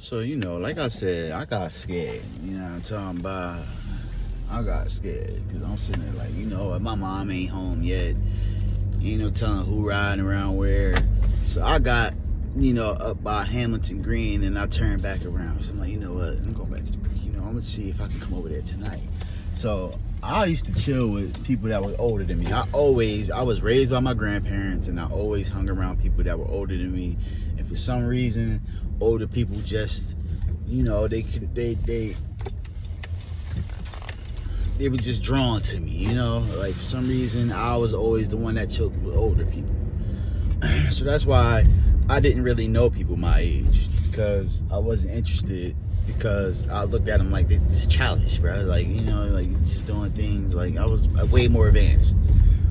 So, like I said, I got scared. You know what I'm talking about? I got scared because I'm sitting there like, my mom ain't home yet. Ain't no telling who riding around where. So I got, up by Hamilton Green, and I turned back around. So I'm like, you know what? I'm going back to the green. I'm going to see if I can come over there tonight. So I used to chill with people that were older than me. I was raised by my grandparents, and I always hung around people that were older than me. And for some reason, older people just, they were just drawn to me, like for some reason I was always the one that chilled with older people. So that's why I didn't really know people my age, because I wasn't interested, because I looked at them like they're just childish, bro. Like, like just doing things. Like I was way more advanced.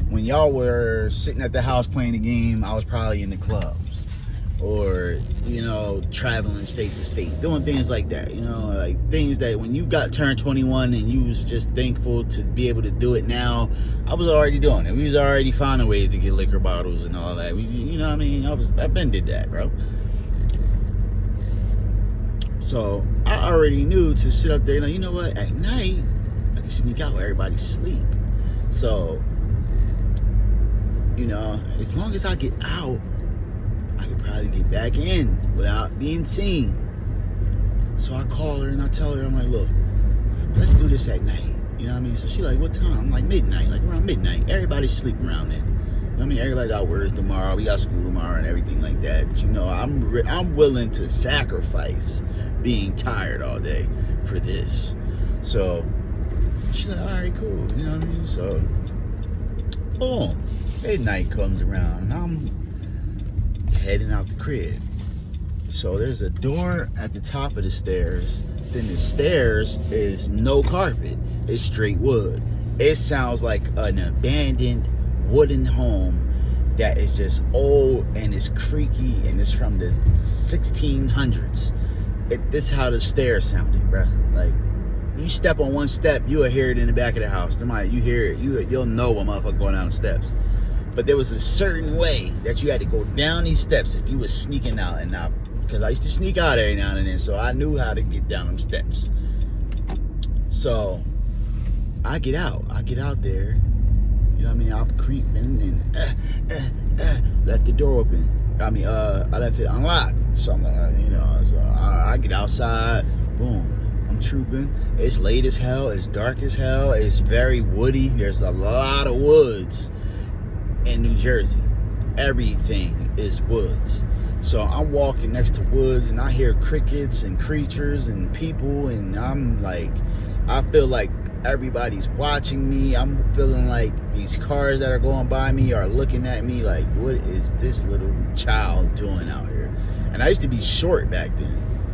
When y'all were sitting at the house playing the game, I was probably in the clubs, or traveling state to state, doing things like that, like things that when you got turned 21 and you was just thankful to be able to do it now, I was already doing it. We was already finding ways to get liquor bottles and all that. I've been did that, bro. So I already knew to sit up there, like, what, at night I can sneak out where everybody's asleep. So as long as I get out, I could probably get back in without being seen. So I call her and I tell her, I'm like, look, let's do this at night. You know what I mean? So she like, what time? I'm like, midnight, like around midnight. Everybody's sleeping around then. You know what I mean? Everybody got work tomorrow. We got school tomorrow and everything like that. But I'm willing to sacrifice being tired all day for this. So she's like, all right, cool. You know what I mean? So boom, midnight comes around and I'm heading out the crib. So there's a door at the top of the stairs. Then the stairs is no carpet. It's straight wood. It sounds like an abandoned wooden home that is just old and it's creaky and it's from the 1600s. This is how the stairs sounded, bruh. Like, you step on one step, you'll hear it in the back of the house. You hear it, you'll know a motherfucker going down the steps. But there was a certain way that you had to go down these steps if you was sneaking out. And now, because I used to sneak out every now and then, so I knew how to get down them steps. So I get out there, you know what I mean? I'm creeping and left the door open. I left it unlocked. So I'm like, so I get outside, boom, I'm trooping. It's late as hell, it's dark as hell, it's very woody. There's a lot of woods in New Jersey. Everything is woods. So I'm walking next to woods and I hear crickets and creatures and people, and I'm like, I feel like everybody's watching me. I'm feeling like these cars that are going by me are looking at me like, what is this little child doing out here? And I used to be short back then.